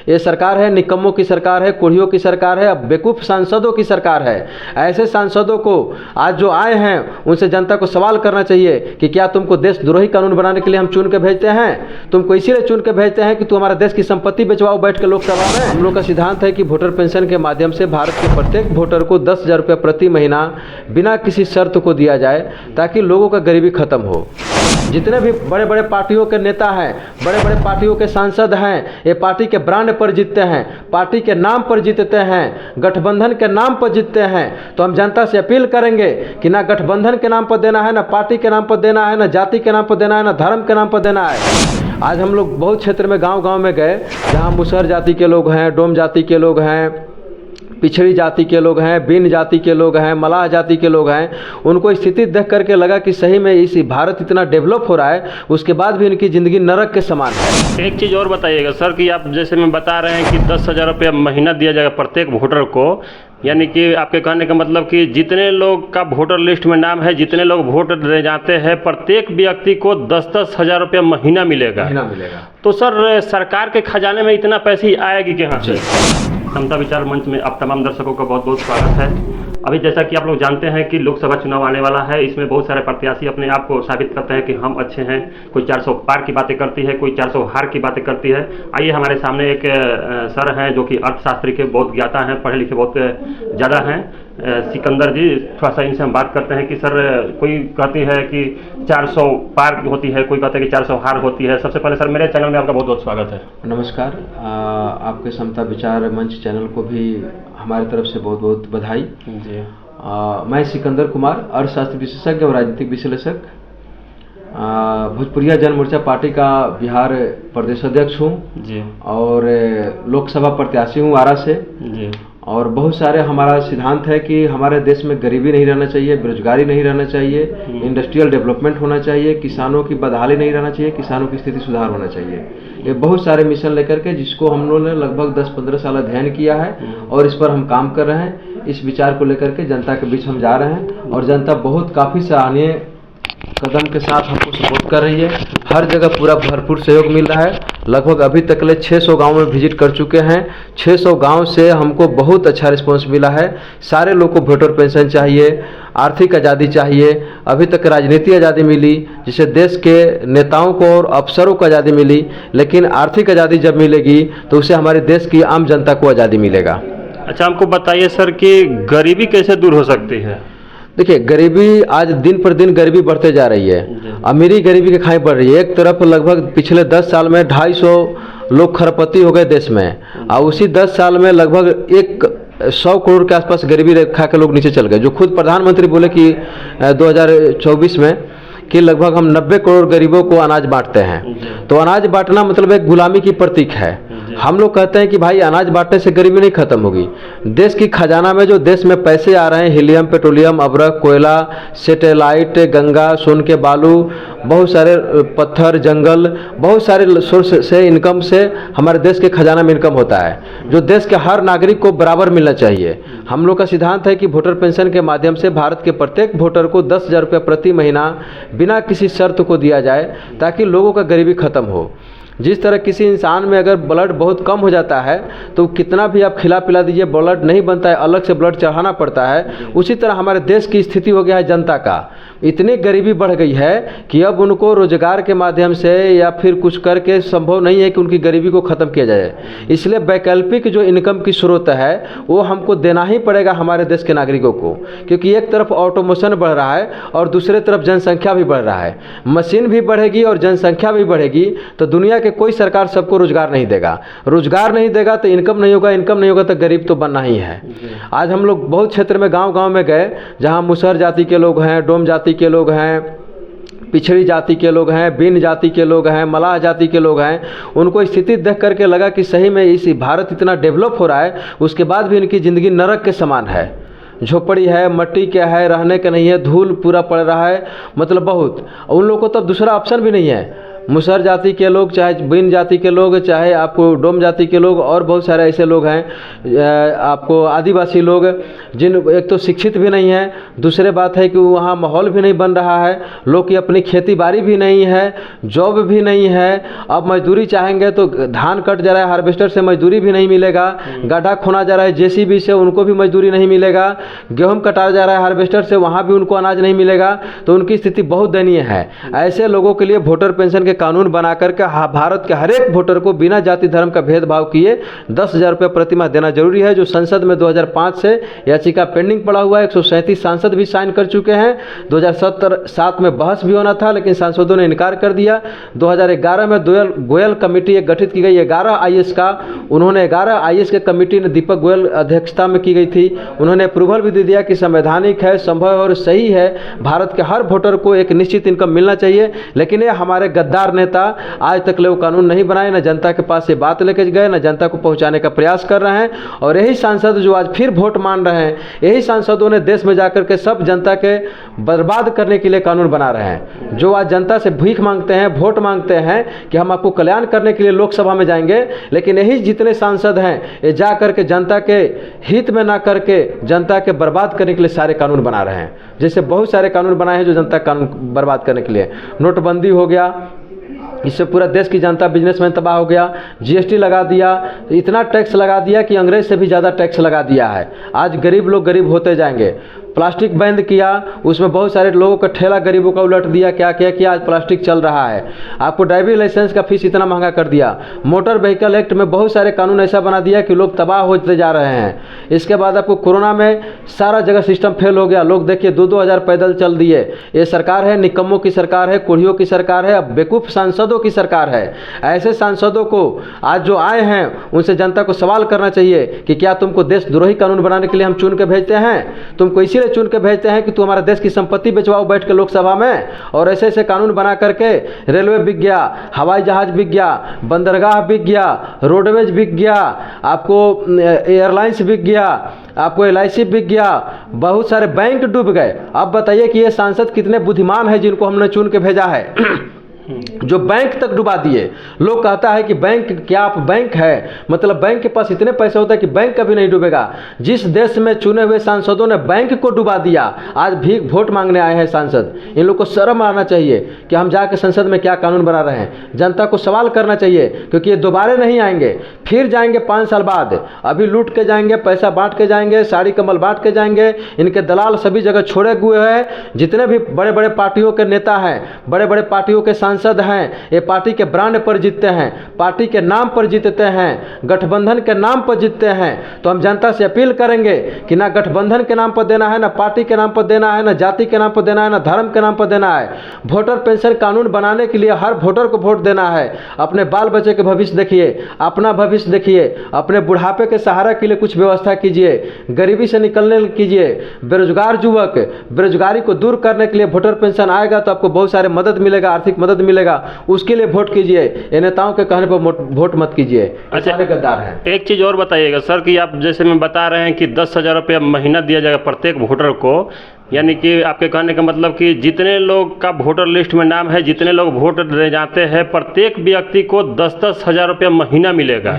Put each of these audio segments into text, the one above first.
ये सरकार है निकम्मों की सरकार है, कोढ़ियों की सरकार है, बेवकूफ़ सांसदों की सरकार है। ऐसे सांसदों को आज जो आए हैं उनसे जनता को सवाल करना चाहिए कि क्या तुमको देशद्रोही कानून बनाने के लिए हम चुन के भेजते हैं? तुमको इसीलिए चुन के भेजते हैं कि तुम हमारा देश की संपत्ति बेचवाओ बैठ के लोकसभा में। हम लोग का सिद्धांत है कि वोटर पेंशन के माध्यम से भारत के प्रत्येक वोटर को 10,000 रुपये प्रति महीना बिना किसी शर्त को दिया जाए ताकि लोगों का गरीबी खत्म हो। जितने भी बड़े बड़े पार्टियों के नेता हैं, बड़े बड़े पार्टियों के सांसद हैं, ये पार्टी के ब्रांड पर जीतते हैं, पार्टी के नाम पर जीतते हैं, गठबंधन के नाम पर जीतते हैं। तो हम जनता से अपील करेंगे कि ना गठबंधन के नाम पर देना है, ना पार्टी के नाम पर देना है, ना जाति के नाम पर देना है, ना धर्म के नाम पर देना है। आज हम लोग बहुत क्षेत्र में गांव-गांव में गए जहां मुसहर जाति के लोग हैं, डोम जाति के लोग हैं, पिछड़ी जाति के लोग हैं, बिन जाति के लोग हैं, मलाह जाति के लोग हैं। उनको स्थिति देख करके लगा कि सही में इस भारत इतना डेवलप हो रहा है, उसके बाद भी इनकी ज़िंदगी नरक के समान है। एक चीज़ और बताइएगा सर कि आप जैसे में बता रहे हैं कि 10,000 रुपया महीना दिया जाएगा प्रत्येक वोटर को, यानी कि आपके कहने का मतलब कि जितने लोग का वोटर लिस्ट में नाम है, जितने लोग वोट दे जाते हैं, प्रत्येक व्यक्ति को 10-10 हज़ार रुपया महीना मिलेगा। तो सर सरकार के खजाने में इतना पैसे आएगी कहाँ से? समता विचार मंच में आप तमाम दर्शकों का बहुत बहुत स्वागत है। अभी जैसा कि आप लोग जानते हैं कि लोकसभा चुनाव आने वाला है, इसमें बहुत सारे प्रत्याशी अपने आप को साबित करते हैं कि हम अच्छे हैं। कोई 400 पार की बातें करती है, कोई 400 हार की बातें करती है। आइए हमारे सामने एक सर हैं जो कि अर्थशास्त्री के बहुत ज्ञाता हैं, पढ़े लिखे बहुत ज़्यादा हैं, सिकंदर जी। थोड़ा सा इनसे हम बात करते हैं कि सर कोई कहती है कि 400 पार होती है, कोई कहता है कि 400 हार होती है। सबसे पहले सर मेरे चैनल में आपका बहुत बहुत स्वागत है। नमस्कार, आपके समता विचार मंच चैनल को भी हमारी तरफ से बहुत बहुत बधाई जी। मैं सिकंदर कुमार, अर्थशास्त्र विशेषज्ञ और राजनीतिक विश्लेषक, भोजपुरिया जन मोर्चा पार्टी का बिहार प्रदेश अध्यक्ष हूँ जी, और लोकसभा प्रत्याशी हूँ आरा से जी। और बहुत सारे हमारा सिद्धांत है कि हमारे देश में गरीबी नहीं रहना चाहिए, बेरोजगारी नहीं रहना चाहिए, इंडस्ट्रियल डेवलपमेंट होना चाहिए, किसानों की बदहाली नहीं रहना चाहिए, किसानों की स्थिति सुधार होना चाहिए। ये बहुत सारे मिशन लेकर के जिसको हम लोगों ने लगभग 10-15 साल अध्ययन किया है और इस पर हम काम कर रहे हैं। इस विचार को लेकर के जनता के बीच हम जा रहे हैं और जनता बहुत काफ़ी सराहनीय कदम के साथ हमको सपोर्ट कर रही है। हर जगह पूरा भरपूर सहयोग मिल रहा है। लगभग अभी तक ले 600 गांव में विजिट कर चुके हैं। 600 गांव से हमको बहुत अच्छा रिस्पांस मिला है। सारे लोग को वोटर पेंशन चाहिए, आर्थिक आज़ादी चाहिए। अभी तक राजनीति आज़ादी मिली, जिसे देश के नेताओं को और अफसरों को आज़ादी मिली, लेकिन आर्थिक आज़ादी जब मिलेगी तो उससे हमारे देश की आम जनता को आज़ादी मिलेगा। अच्छा, हमको बताइए सर कि गरीबी कैसे दूर हो सकती है? देखिए, गरीबी आज दिन पर दिन गरीबी बढ़ते जा रही है। अमीरी गरीबी के खाई बढ़ रही है। एक तरफ लगभग पिछले 10 साल में 250 लोग खरपति हो गए देश में, और उसी 10 साल में लगभग 100 करोड़ के आसपास गरीबी रेखा के लोग नीचे चल गए। जो खुद प्रधानमंत्री बोले कि 2024 में कि लगभग हम 90 करोड़ गरीबों को अनाज बांटते हैं। तो अनाज बांटना मतलब एक गुलामी की प्रतीक है। हम लोग कहते हैं कि भाई अनाज बांटने से गरीबी नहीं खत्म होगी। देश की खजाना में जो देश में पैसे आ रहे हैं, हीलियम, पेट्रोलियम, अब्रक, कोयला, सैटेलाइट, गंगा, सोन के बालू, बहुत सारे पत्थर, जंगल, बहुत सारे सोर्स से इनकम से हमारे देश के खजाना में इनकम होता है, जो देश के हर नागरिक को बराबर मिलना चाहिए। हम लोग का सिद्धांत है कि वोटर पेंशन के माध्यम से भारत के प्रत्येक वोटर को 10,000 रुपये प्रति महीना बिना किसी शर्त को दिया जाए ताकि लोगों का गरीबी खत्म हो। जिस तरह किसी इंसान में अगर ब्लड बहुत कम हो जाता है तो कितना भी आप खिला पिला दीजिए, ब्लड नहीं बनता है, अलग से ब्लड चढ़ाना पड़ता है। उसी तरह हमारे देश की स्थिति हो गया है जनता का। इतनी गरीबी बढ़ गई है कि अब उनको रोजगार के माध्यम से या फिर कुछ करके संभव नहीं है कि उनकी गरीबी को ख़त्म किया जाए। इसलिए वैकल्पिक जो इनकम की स्रोत है वो हमको देना ही पड़ेगा हमारे देश के नागरिकों को, क्योंकि एक तरफ ऑटोमेशन बढ़ रहा है और दूसरे तरफ जनसंख्या भी बढ़ रहा है। मशीन भी बढ़ेगी और जनसंख्या भी बढ़ेगी तो दुनिया के कोई सरकार सबको रोजगार नहीं देगा। रोजगार नहीं देगा तो इनकम नहीं होगा, इनकम नहीं होगा तो गरीब तो बनना ही है। आज हम लोग बहुत क्षेत्र में गांव-गांव में गए जहां मुसहर जाति के लोग हैं, डोम जाति के लोग हैं, पिछड़ी जाति के लोग हैं, बिन जाति के लोग हैं, मलाह जाति के लोग हैं। उनको स्थिति देख करके लगा कि सही में इस भारत इतना डेवलप हो रहा है, उसके बाद भी इनकी ज़िंदगी नरक के समान है। झोपड़ी है, मट्टी क्या है, रहने का नहीं है, धूल पूरा पड़ रहा है, मतलब बहुत। उन लोगों को तो दूसरा ऑप्शन भी नहीं है। मुसहर जाति के लोग, चाहे बिन जाति के लोग, चाहे आपको डोम जाति के लोग, और बहुत सारे ऐसे लोग हैं आपको आदिवासी लोग, जिन एक तो शिक्षित भी नहीं है, दूसरे बात है कि वहाँ माहौल भी नहीं बन रहा है, लोग की अपनी खेती बाड़ी भी नहीं है, जॉब भी नहीं है। अब मजदूरी चाहेंगे तो धान कट जा रहा है, हार्वेस्टर से मजदूरी भी नहीं मिलेगा, गड्ढा खोना जा रहा है जेसीबी से, उनको भी मजदूरी नहीं मिलेगा, गेहूँ कटाया जा रहा है हार्वेस्टर से, वहाँ भी उनको अनाज नहीं मिलेगा। तो उनकी स्थिति बहुत दयनीय है। ऐसे लोगों के लिए वोटर पेंशन के कानून बना करके भारत के हर एक वोटर को बिना जाति धर्म का भेदभाव किए 10,000 रुपये प्रति माह देना जरूरी है। जो संसद में 2005 से याचिका पेंडिंग पड़ा हुआ है, 137 सांसद भी साइन कर चुके हैं। 2007 में बहस भी होना था, लेकिन सांसदों ने इनकार कर दिया। 2011 में गोयल कमेटी एक गठित की गई, 11 IAS का, उन्होंने 11 IAS के कमेटी ने दीपक गोयल अध्यक्षता में की गई थी। उन्होंने अप्रूवल भी दे दिया कि संवैधानिक है, संभव और सही है, भारत के हर वोटर को एक निश्चित इनकम मिलना चाहिए। लेकिन ये हमारे गद्दार नेता आज तक ले वो कानून नहीं बनाए, न जनता के पास ये बात लेकर गए, न जनता को पहुंचाने का प्रयास कर रहे हैं। और यही सांसद जो आज फिर वोट मान रहे हैं, यही सांसदों ने देश में जाकर के सब जनता के बर्बाद करने के लिए कानून बना रहे हैं। जो आज जनता से भीख मांगते हैं, वोट मांगते हैं कि हम आपको कल्याण करने के लिए लोकसभा में जाएंगे, लेकिन यही जितने सांसद हैं ये जा करके जनता के हित में ना करके जनता के बर्बाद करने के लिए सारे कानून बना रहे हैं। जैसे बहुत सारे कानून बनाए हैं जो जनता का कानून बर्बाद करने के लिए। नोटबंदी हो गया, इससे पूरा देश की जनता बिजनेसमैन तबाह हो गया। GST लगा दिया, इतना टैक्स लगा दिया कि अंग्रेज से भी ज़्यादा टैक्स लगा दिया है। आज गरीब लोग गरीब होते जाएंगे। प्लास्टिक बंद किया, उसमें बहुत सारे लोगों का ठेला गरीबों का उलट दिया, क्या क्या किया, आज प्लास्टिक चल रहा है। आपको ड्राइविंग लाइसेंस का फीस इतना महंगा कर दिया। मोटर व्हीकल एक्ट में बहुत सारे कानून ऐसा बना दिया कि लोग तबाह होते जा रहे हैं। इसके बाद आपको कोरोना में सारा जगह सिस्टम फेल हो गया। लोग देखिए 2-2 हज़ार पैदल चल दिए। ये सरकार है, निकम्मों की सरकार है, कोढ़ियों की सरकार है, अब बेवकूफ़ सांसदों की सरकार है। ऐसे सांसदों को आज जो आए हैं उनसे जनता को सवाल करना चाहिए कि क्या तुमको देशद्रोही कानून बनाने के लिए हम चुन के भेजते हैं? तुमको इसीलिए चुन के भेजते हैं कि तू हमारा देश की संपत्ति बेचवाओ बैठ के लोकसभा में। और ऐसे ऐसे कानून बना करके रेलवे बिक गया, हवाई जहाज बिक गया, बंदरगाह बिक गया, रोडवेज बिक गया, आपको एयरलाइंस बिक गया, आपको LIC बिक गया, बहुत सारे बैंक डूब गए। अब बताइए कि ये सांसद कितने बुद्धिमान है जिनको हमने चुन के भेजा है जो बैंक तक डुबा दिए। लोग कहता है कि बैंक क्या आप बैंक है, मतलब बैंक के पास इतने पैसे होता है कि बैंक कभी नहीं डूबेगा। जिस देश में चुने हुए सांसदों ने बैंक को डुबा दिया, आज भी वोट मांगने आए हैं सांसद। इन लोग को शर्म आना चाहिए कि हम जाकर संसद में क्या कानून बना रहे हैं। जनता को सवाल करना चाहिए, क्योंकि ये दोबारा नहीं आएंगे, फिर जाएंगे 5 साल बाद। अभी लूट के जाएंगे, पैसा बांट के जाएंगे, साड़ी कम्बल बांट के जाएंगे। इनके दलाल सभी जगह छोड़े हुए हैं। जितने भी बड़े बड़े पार्टियों के नेता हैं, बड़े बड़े पार्टियों के सांसद हैं, ये पार्टी के ब्रांड पर जीतते हैं, पार्टी के नाम पर जीतते हैं, गठबंधन के नाम पर जीतते हैं। तो हम जनता से अपील करेंगे कि ना गठबंधन के नाम पर देना है, ना पार्टी के नाम पर देना है, ना जाति के नाम पर देना है, ना धर्म के नाम पर देना है। वोटर पेंशन कानून बनाने के लिए हर वोटर को वोट देना है। अपने बाल बच्चे के भविष्य देखिए, अपना भविष्य देखिए, अपने बुढ़ापे के सहारा के लिए कुछ व्यवस्था कीजिए, गरीबी से निकलने कीजिए। बेरोजगार युवक, बेरोजगारी को दूर करने के लिए वोटर पेंशन आएगा तो आपको बहुत सारे मदद मिलेगा, आर्थिक मदद मिलेगा, उसके लिए वोट कीजिए। ये नेताओं के कहने पर वोट मत कीजिए। अच्छा, गद्दार हैं। एक चीज़ और बताइएगा सर कि आप जैसे में बता रहे हैं कि 10,000 रुपया महीना दिया जाएगा प्रत्येक वोटर को, यानी कि आपके कहने का मतलब कि जितने लोग का वोटर लिस्ट में नाम है, जितने लोग वोट दे जाते हैं, प्रत्येक व्यक्ति को 10-10 हज़ार रुपया महीना मिलेगा।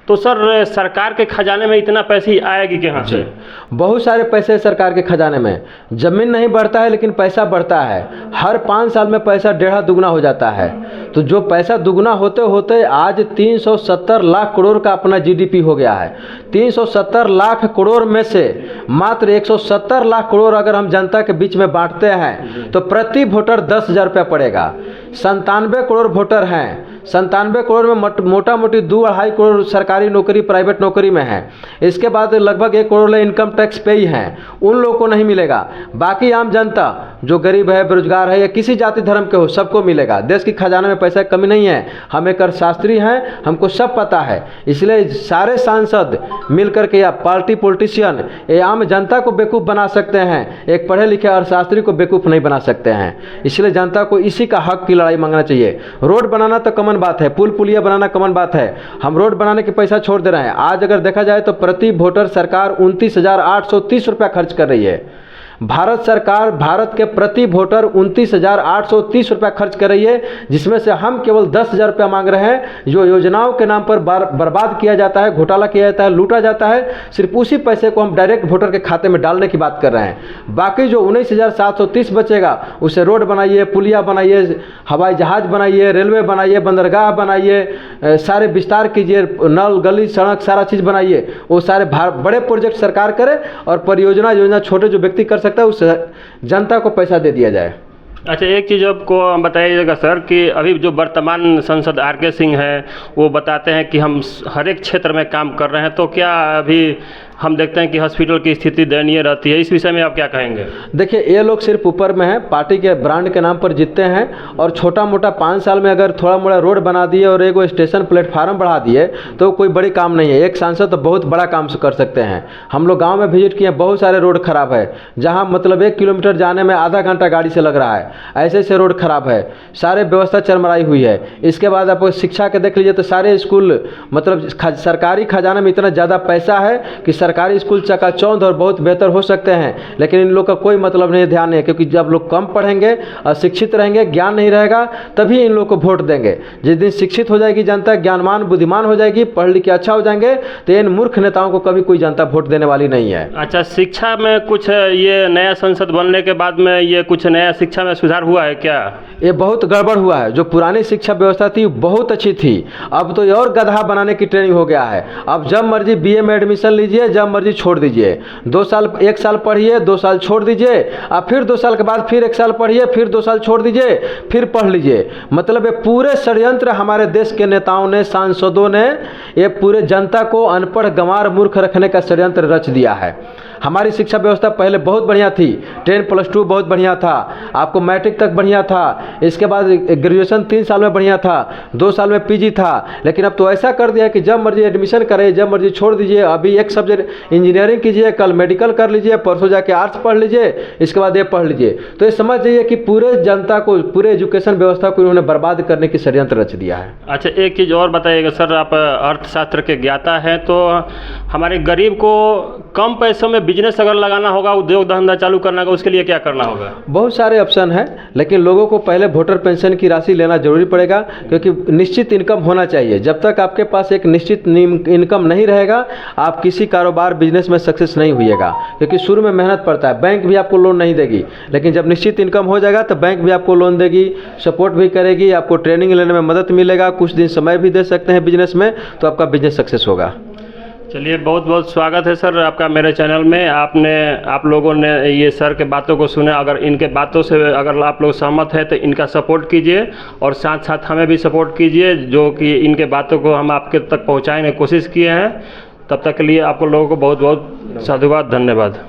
तो सर सरकार के खजाने में इतना पैसे आएगी कहाँ से? बहुत सारे पैसे सरकार के खजाने में। जमीन नहीं बढ़ता है लेकिन पैसा बढ़ता है। हर 5 साल में पैसा 1.5 दुगना हो जाता है। तो जो पैसा दुगना होते होते आज 370 लाख करोड़ का अपना GDP हो गया है। 370 लाख करोड़ में से मात्र 170 लाख करोड़ अगर हम जनता के बीच में बांटते हैं तो प्रति वोटर 10,000 रुपया पड़ेगा। 97 करोड़ वोटर हैं। 97 करोड़ में मोटा मोटी 2-2.5 करोड़ सरकारी नौकरी, प्राइवेट नौकरी में है। इसके बाद लगभग 1 करोड़ इनकम टैक्स पे ही हैं, उन लोगों को नहीं मिलेगा। बाकी आम जनता जो गरीब है, बेरोजगार है या किसी जाति धर्म के हो, सबको मिलेगा। देश की खजाना में पैसा की कमी नहीं है। हम एक अर्थशास्त्री हैं, हमको सब पता है। इसलिए सारे सांसद मिलकर के या पार्टी पॉलिटिशियन ये आम जनता को बेवकूफ़ बना सकते हैं, एक पढ़े लिखे अर्थशास्त्री को बेवकूफ़ नहीं बना सकते हैं। इसलिए जनता को इसी का हक की लड़ाई मांगना चाहिए। रोड बनाना तो कॉमन बात है, पुल पुलिया बनाना कॉमन बात है। हम रोड बनाने के पैसा छोड़ दे रहे हैं। आज अगर देखा जाए तो प्रति वोटर सरकार 29,830 रुपया खर्च कर रही है। भारत सरकार भारत के प्रति वोटर 29,830 रुपया खर्च कर रही है, जिसमें से हम केवल 10,000 रुपया मांग रहे हैं, जो योजनाओं के नाम पर बर्बाद किया जाता है, घोटाला किया जाता है, लूटा जाता है। सिर्फ उसी पैसे को हम डायरेक्ट वोटर के खाते में डालने की बात कर रहे हैं। बाकी जो 19,730 बचेगा उसे रोड बनाइए, पुलिया बनाइए, हवाई जहाज बनाइए, रेलवे बनाइए, बंदरगाह बनाइए, सारे विस्तार कीजिए, नल गली सड़क सारा चीज़ बनाइए। वो सारे बड़े प्रोजेक्ट सरकार करे और परियोजना छोटे जो व्यक्ति कर सकता है उस जनता को पैसा दे दिया जाए। अच्छा, एक चीज़ आपको बताइएगा सर कि अभी जो वर्तमान सांसद आर.के. सिंह हैं वो बताते हैं कि हम हर एक क्षेत्र में काम कर रहे हैं, तो क्या अभी हम देखते हैं कि हॉस्पिटल की स्थिति दयनीय रहती है, इस विषय में आप क्या कहेंगे? देखिए, ये लोग सिर्फ ऊपर में हैं, पार्टी के ब्रांड के नाम पर जीतते हैं और छोटा मोटा 5 साल में अगर थोड़ा मोड़ा रोड बना दिए और एक स्टेशन प्लेटफार्म बढ़ा दिए तो कोई बड़ी काम नहीं है। एक सांसद तो बहुत बड़ा काम कर सकते हैं। हम लोग गाँव में विजिट किए, बहुत सारे रोड खराब है, जहाँ मतलब 1 किलोमीटर जाने में आधा घंटा गाड़ी से लग रहा है, ऐसे ऐसे रोड खराब है, सारे व्यवस्था चरमराई हुई है। इसके बाद आप शिक्षा के देख लीजिए तो सारे स्कूल मतलब सरकारी खजाने में इतना ज़्यादा पैसा है कि सरकारी स्कूल चकाचौंध और बहुत बेहतर हो सकते हैं, लेकिन इन लोग का कोई मतलब नहीं, ध्यान नहीं है। क्योंकि जब लोग कम पढ़ेंगे, अशिक्षित रहेंगे, ज्ञान नहीं रहेगा, तभी इन लोग को वोट देंगे। जिस दिन शिक्षित हो जाएगी जनता, ज्ञानवान बुद्धिमान हो जाएगी, पढ़ लिख के अच्छा हो जाएंगे, तो इन मूर्ख नेताओं को कभी कोई जनता वोट देने वाली नहीं है। अच्छा, शिक्षा में कुछ ये नया संसद बनने के बाद में ये कुछ नया शिक्षा में सुधार हुआ है क्या? ये बहुत गड़बड़ हुआ है। जो पुरानी शिक्षा व्यवस्था थी बहुत अच्छी थी, अब तो ये और गधा बनाने की ट्रेनिंग हो गया है। अब जब मर्जी बीए में एडमिशन लीजिए, जब मर्जी छोड़ दीजिए। 2 साल 1 साल पढ़िए, 2 साल छोड़ दीजिए, अब फिर 2 साल के बाद फिर 1 साल पढ़िए, फिर 2 साल छोड़ दीजिए, फिर पढ़ लीजिए। मतलब ये पूरे षड्यंत्र हमारे देश के नेताओं ने, सांसदों ने ये पूरे जनता को अनपढ़ गंवार मूर्ख रखने का षड्यंत्र रच दिया है। हमारी शिक्षा व्यवस्था पहले बहुत बढ़िया थी, 10+2 बहुत बढ़िया था, आपको मैट्रिक तक बढ़िया था, इसके बाद ग्रेजुएशन 3 साल में बढ़िया था, 2 साल में पीजी था। लेकिन अब तो ऐसा कर दिया कि जब मर्जी एडमिशन करें, जब मर्जी छोड़ दीजिए। अभी एक सब्जेक्ट इंजीनियरिंग कीजिए, कल मेडिकल कर लीजिए, परसों जाके आर्ट्स पढ़ लीजिए, इसके बाद ये पढ़ लीजिए। तो ये समझ जाइए कि पूरे जनता को, पूरे एजुकेशन व्यवस्था को इन्होंने बर्बाद करने की षड्यंत्र रच दिया है। अच्छा, एक चीज़ और बताइएगा सर, आप अर्थशास्त्र के ज्ञाता हैं, तो हमारे गरीब को कम पैसों में बिजनेस अगर लगाना होगा, उद्योग धंधा चालू करना होगा, उसके लिए क्या करना होगा? बहुत सारे ऑप्शन हैं, लेकिन लोगों को पहले वोटर पेंशन की राशि लेना जरूरी पड़ेगा, क्योंकि निश्चित इनकम होना चाहिए। जब तक आपके पास एक निश्चित इनकम नहीं रहेगा, आप किसी कारोबार बिजनेस में सक्सेस नहीं होइएगा, क्योंकि शुरू में मेहनत पड़ता है। बैंक भी आपको लोन नहीं देगी, लेकिन जब निश्चित इनकम हो जाएगा तो बैंक भी आपको लोन देगी, सपोर्ट भी करेगी, आपको ट्रेनिंग लेने में मदद मिलेगा, कुछ दिन समय भी दे सकते हैं बिजनेस में, तो आपका बिजनेस सक्सेस होगा। चलिए, बहुत बहुत स्वागत है सर आपका मेरे चैनल में। आप लोगों ने ये सर के बातों को सुना, अगर इनके बातों से अगर आप लोग सहमत हैं तो इनका सपोर्ट कीजिए और साथ साथ हमें भी सपोर्ट कीजिए, जो कि इनके बातों को हम आपके तक पहुंचाने की कोशिश किए हैं। तब तक के लिए आप लोगों को बहुत बहुत साधुवाद, धन्यवाद।